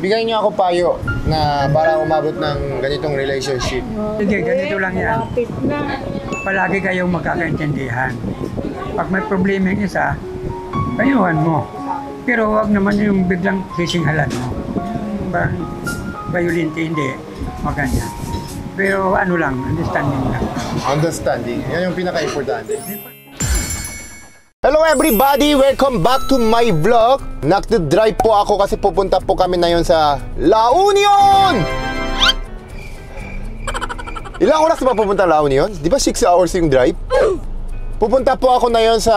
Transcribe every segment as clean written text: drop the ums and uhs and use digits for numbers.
bigyan niyo ako payo na para umabot ng ganitong relationship. Sige, ganito lang yan. Palagi kayong magkakaintindihan. Pag may problema yung isa, payuhan mo. Pero huwag naman yung biglang sisinghalan mo. Violente, hindi. Maganda. Pero ano lang, understanding lang. Understanding. Yan yung pinaka-importante. Hello everybody! Welcome back to my vlog. Nagdadrive po ako kasi pupunta po kami na yun sa La Union! Ilang oras ba pupunta La Union? Di ba 6 hours yung drive? Pupunta po ako na yun sa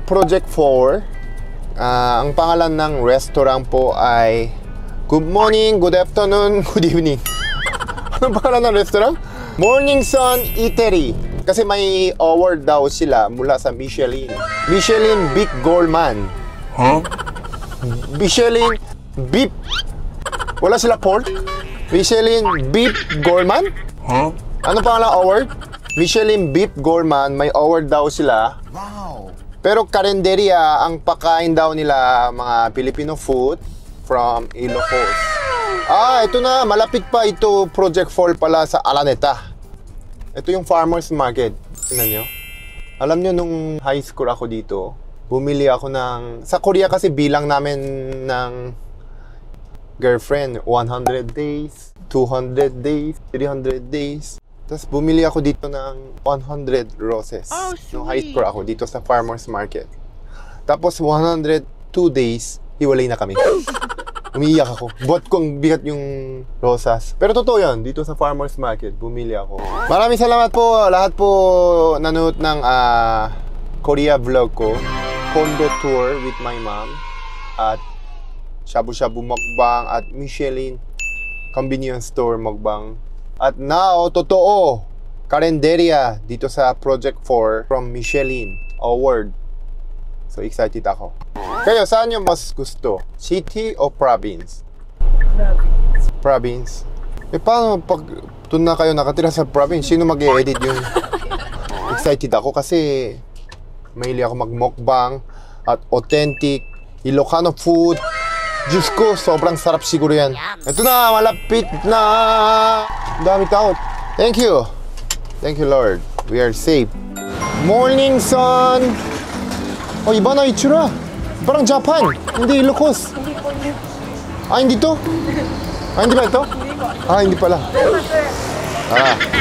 Project 4. Ang pangalan ng restaurant po ay Good morning, good afternoon, good evening. Anong pangalan ng restaurant? Morning Sun Eatery. Kasi may award daw sila mula sa Michelin. Michelin Beef Gourmand. Huh? Michelin Beef. Wala sila pork? Michelin Beef Gourmand? Huh? Ano pangalan award? Michelin Beef Gourmand. May award daw sila. Wow. Pero karinderya, ang pakain daw nila mga Filipino food from Ilocos. Ito na. Malapit pa ito. Project 4 pala sa Araneta. Ito yung farmer's market. Tingnan nyo. Alam nyo, nung high school ako dito, bumili ako ng... Sa Korea kasi bilang namin ng girlfriend, 100 days, 200 days, 300 days. Tapos bumili ako dito ng 100 roses. Oh, sweet. Nung high school ako dito sa farmer's market. Tapos 102 days, hiwalay na kami. Umiiyak ako. Buhat kong bigat yung rosas. Pero totoo yan, dito sa farmer's market, bumili ako. Maraming salamat po. Lahat po nanood ng Korea vlog ko. Condo tour with my mom. At shabu-shabu mukbang. At Michelin convenience store mukbang. At now, totoo, kalenderya dito sa Project 4 from Michelin Award. So excited ako. Kayo, saan nyo mas gusto? City o province? Province. Paano pag doon na kayo nakatira sa province? Sino mag-e-edit yung... Excited ako kasi mahilig ako mag-mukbang at authentic Ilocano food. Diyos ko, sobrang sarap siguro yan. Ito na, malapit na. Dami tao. Thank you. Thank you, Lord. We are safe. Morning sun. Iba na itsura. Parang Japan. Hindi Ilocos. Hindi to? Hindi ba ito? Hindi pala.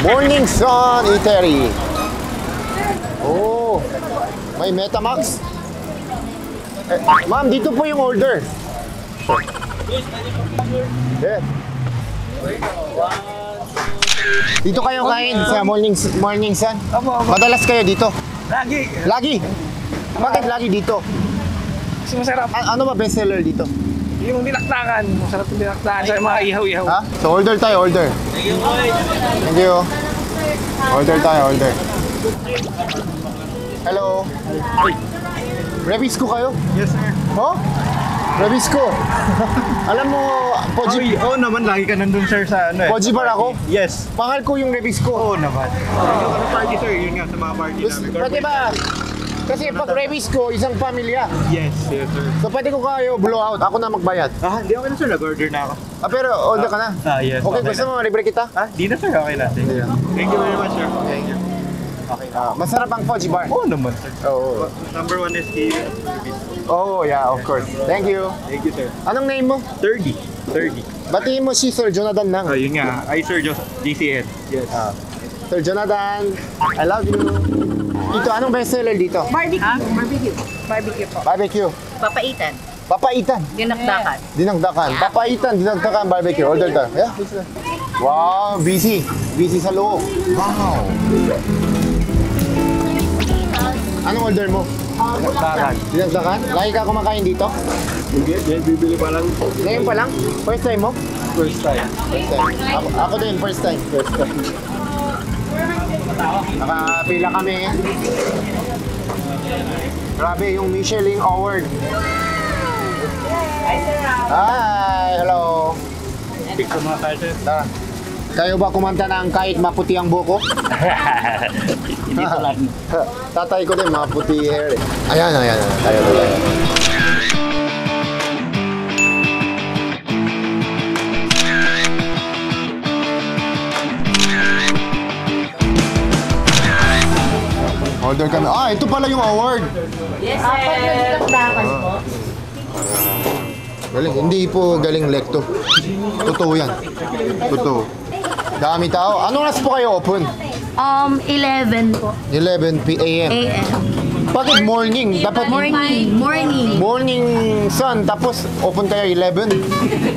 Morning Sun Eatery. Oh, may Metamax. Ma'am, dito po yung order. Dito kayo kain sa Morning Sun? Madalas kayo dito? Lagi. Lagi? Bakit lagi dito? Kasi masarap. Ano ba bestseller dito? Yung dinakdakan. Masarap yung dinakdakan sa mga ihaw-ihaw. So order tayo, order. Thank you, boy. Thank you. Order tayo, order. Hello. Rebisco kayo? Yes, sir. Rebisco. Alam mo, Poji... Oo naman, lagi ka nandun, sir, sa ano Poji bar ako? Yes. Mahal ko yung Rebisco. Oo naman. Yung party, sir, yun nga sa mga party namin. Pwede ba? Kasi pag Rebisco, isang pamilya. Yes, yes, sir. So pwede ko kayo blow out. Ako na magbayad. Hindi okay na, sir. Nag-order na ako. Pero order ka na? Yes. Okay, gusto mo libre kita? Di na, sir. Okay na. Thank you very much, sir. Thank you. Okay. Masarap ang Poji bar. Oo naman, sir. Oo. Number 1 is the... Oh, yeah, of course. Thank you. Thank you, sir. Anong name mo? 30. Batiin mo si Sir Jonathan Nang. Yun nga. Sir DCN. Yes. Sir Jonathan, I love you. Dito, anong bestseller dito? Barbecue po. Barbecue. Papaitan. Papaitan. Dinakdakan. Dinagdakan. Papaitan, dinagdakan, barbecue. Order tayo. Yeah, please. Wow, busy. Busy sa loob. Wow. Anong order mo? Dinakdakan. Dinagdakan? Lagi ka kumakain dito? Hindi, bibili pa lang. Ngayon pa lang? First time mo? First time. First time. Ako din, first time. Nakapila kami. Grabe, yung Michelin Award. Hi, hello. Picture mga kayo, Tara. Kayo ba kumanta ng kahit maputi ang buko? Hindi pa lang. Tatay ko din, maputi hair eh. Ayan. Tayo. Order kami. Ah, ito pala yung award. Apat na dinakdakan po. Galing. Hindi po galing lekto. Totoo yan. Totoo. Dami tao. Anong oras po kayo open? 11 po. 11 p.m. AM. Bakit morning? Dapat Morning. morning sun. Tapos open kayo 11.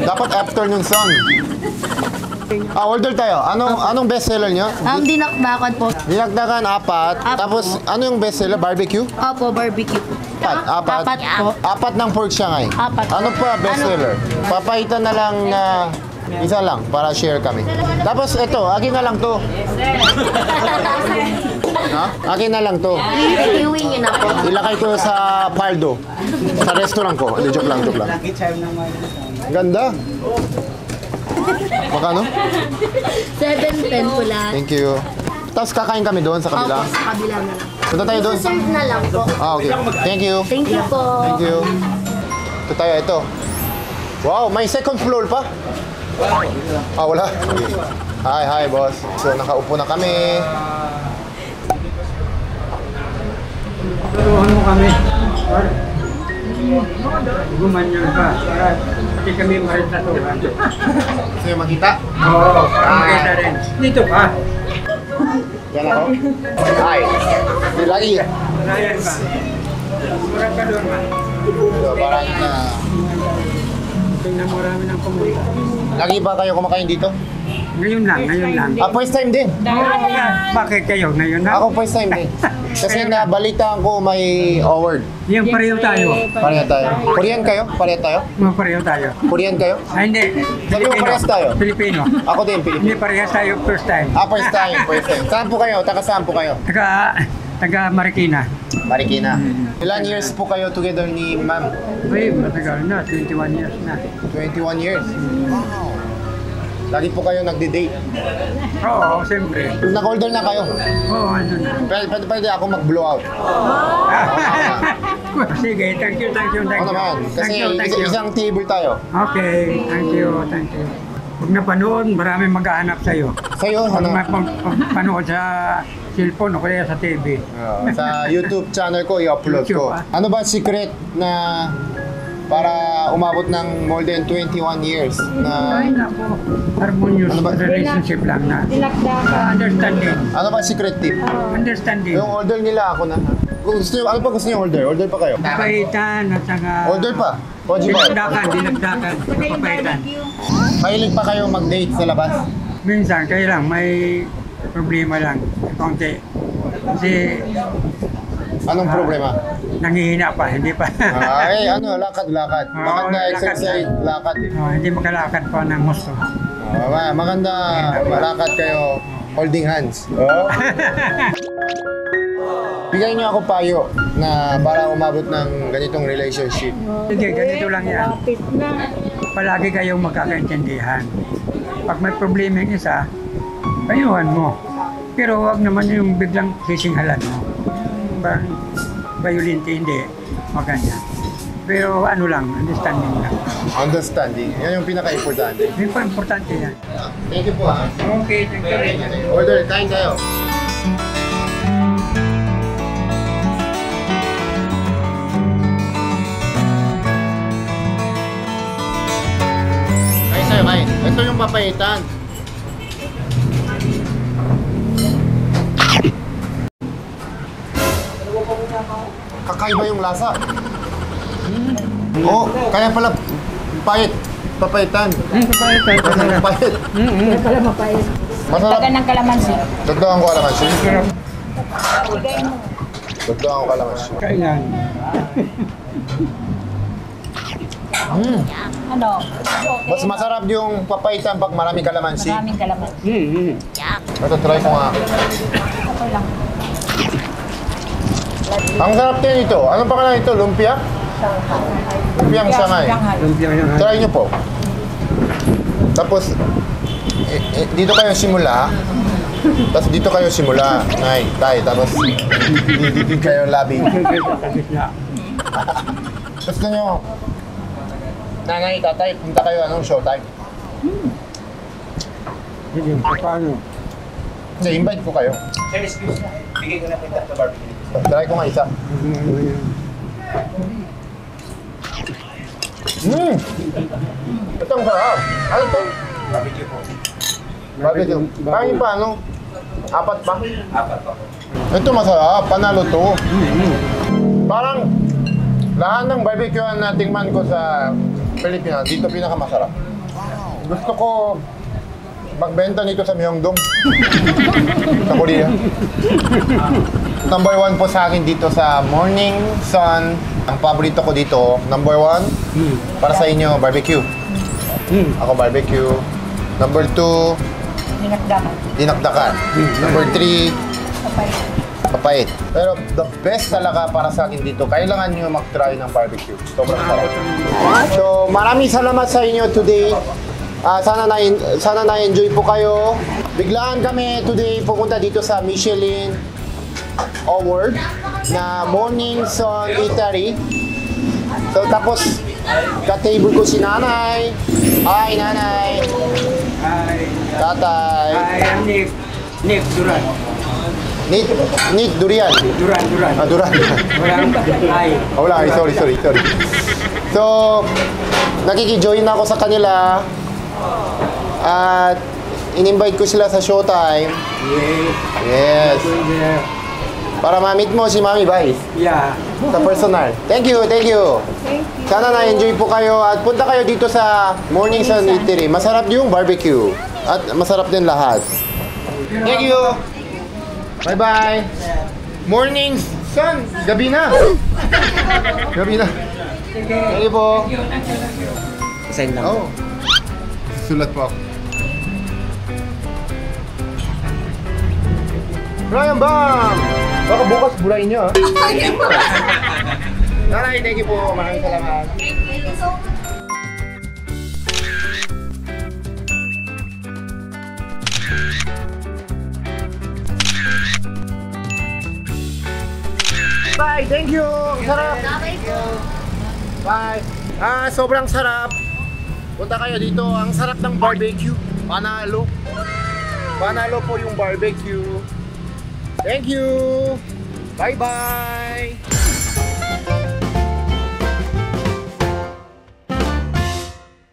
Dapat afternoon sun. Ah, order tayo. Anong bestseller nyo? Dinakdakan po. Dinagdagan 4. Tapos ano yung bestseller? Barbecue? Opo, barbecue po. 4. Apat po. 4 ng pork shanghai. 4. Ano pa bestseller? Papaitan na lang na isa lang para share kami. Tapos ito, akin na lang to. Ha? Akin na lang to. Iuwi niyo na po. Ilakay ko sa paldo. Sa restaurant ko. Hindi, joke lang. Ganda. Magkano? 7.10 po lahat. Thank you. Tapos kakain kami doon sa kabila. Opo, sa kabila na lang. Punta tayo doon. Serve na lang po. Ah, okay. Thank you. Thank you po. Thank you. Ito tayo, ito. Wow, may second floor pa. Ah, wala. Hi, boss. So, nakaupo na kami. Turuan mo kami. Gumanyan ka. Para hindi kami maritatuhan. Gusto nyo makita? Oo, para makita rin. Dito ka. Yan ako. Hi. Hindi lagi. Ryan ka. Murang ka doon ka. So, parang Tingnan mo marami ng pumunta. lagi ba kayo kumakain dito? Ngayon lang. Ah, first time din. Bakit kayo ngayon na? Ako first time din. Kasi nabalitaan ko may award. Yung pareho tayo. Pareho tayo. Korean kayo? Pareho tayo? Mga pareho tayo. Korean kayo? Ay, hindi. Sabi mo parehas tayo? Pilipino. Ako din, Hindi Pilipino. parehas tayo first time. Ah, first time. Saan po kayo? Taga saan po kayo? Taga Marikina. Marikina. Ilan years po kayo together ni ma'am? Uy, matagal na. 21 years na. 21 years. Wow. Lagi po kayo nagde-date. Oo, siyempre. Nag-order na kayo. Oo, ano na. Pwede ako mag-blow out. Sige, thank you. Ako naman. Kasi isang table tayo. Okay, thank you. Pag napanood, maraming mag-aanap sa'yo. Sa'yo, Pag ano? mapanood sa cellphone o kaya sa TV. Sa YouTube channel ko, i-upload ko. YouTube, ah. Ano ba secret na para umabot ng more than 21 years na... Ay, nako. Harmonious Ano ba? relationship lang na. Understanding. Ano ba secret tip? Understanding. Yung order nila ako na. Kung gusto nyo, ano pa gusto nyo order? Order pa kayo. Papaitan at saka... Order pa. Koji ba? Dinagdakan. Papaitan. Mahilig pa kayo mag-date sa labas? Minsan, kaya lang, may problema lang. Konti. Kasi Anong problema? nangihina pa, hindi pa. Ay, lakad-lakad. Oo, Maganda lakad exercise, lakad. Hindi makalakad pa ng gusto. Maganda malakad kayo holding hands. Bigay niyo ako payo na para umabot ng ganitong relationship. Sige, ganito lang yan. Palagi kayong magkakaintindihan. Pag may problema yung isa, ayuhan mo. Pero wag naman yung biglang sisinghalan mo. Violent, hindi. Maganda. Pero ano lang, understanding lang. Understanding. Yan yung pinaka-importante. Yung pa importante yan. Thank you po ha. Okay, thank you. Order, kain tayo. Kain tayo, kain. Ito yung papaitan. Kakaiba yung lasa. Oh, kaya pala pait. Papaitan. Pait. Masarap. ng kalamansi. Dagdagan ko kalamansi. Dagdagan ko kalamansi. Kailan? Ano? Mas masarap yung papaitan pag maraming kalamansi. Maraming kalamansi. Ito, try ko nga. Okay lang. Ang sarap din ito. Anong pangalan ito? Lumpia? Lumpiang Shanghai. Try nyo po. Tapos, dito kayo simula. Tapos dito kayo simula. Ay, tayo. Tapos, dito kayo labi. Gusto nyo, nanay, tatay, punta kayo anong showtime? Sige, paano? Kasi invite ko kayo. Sir, excuse me. Bigay ko na po yung tatlo barbecue. Try ko nga isa. Ito ang sarap. Ano ito? Barbecue po. Barbecue. Kain pa, ano? 4 pa? 4 po. Ito masarap. Panalo to. Parang lahat ng barbecue na tingman ko sa Pilipinas, dito pinakamasarap. Gusto ko magbenta nito sa Myeongdong. Sa Korea. Number 1 po sa akin dito sa Morning Sun. Ang paborito ko dito, number 1, para sa inyo, barbecue. Ako barbecue. Number 2, Dinakdakan. dinakdakan. Number 3, Kapay. papait. Pero the best talaga para sa akin dito, kailangan nyo mag-try ng barbecue. Sobrang sarap. So, maraming salamat sa inyo today. Sana na-enjoy po kayo. Biglaan kami today pupunta dito sa Michelin Award na Morning Sun Eatery. So, tapos ka-table ko si nanay. Hi, nanay. Hi. Tatay. I am Nick Duran. Nit Durian. Duran. Duran. Walang ay. Wala, sorry. So, nakiki-join na ako sa kanila. At in-invite ko sila sa showtime. Yes. Yes. Para ma-meet mo si Mami Vice Yeah. sa personal. Thank you. Sana na-enjoy po kayo at punta kayo dito sa Morning Sun Eatery. Masarap yung barbecue at masarap din lahat. Thank you. Bye-bye. Morning Sun. Gabi na. Thank you po. Sign lang. Oh. Sulat po ako. Ryan Bam! Baka bukas burahin niyo, ha? Nanay, thank you po. Maraming salamat. Bye, thank you. Sarap. Bye. Sobrang sarap. Punta kayo dito. Ang sarap ng barbecue. Panalo. Panalo po yung barbecue. Thank you. Bye-bye.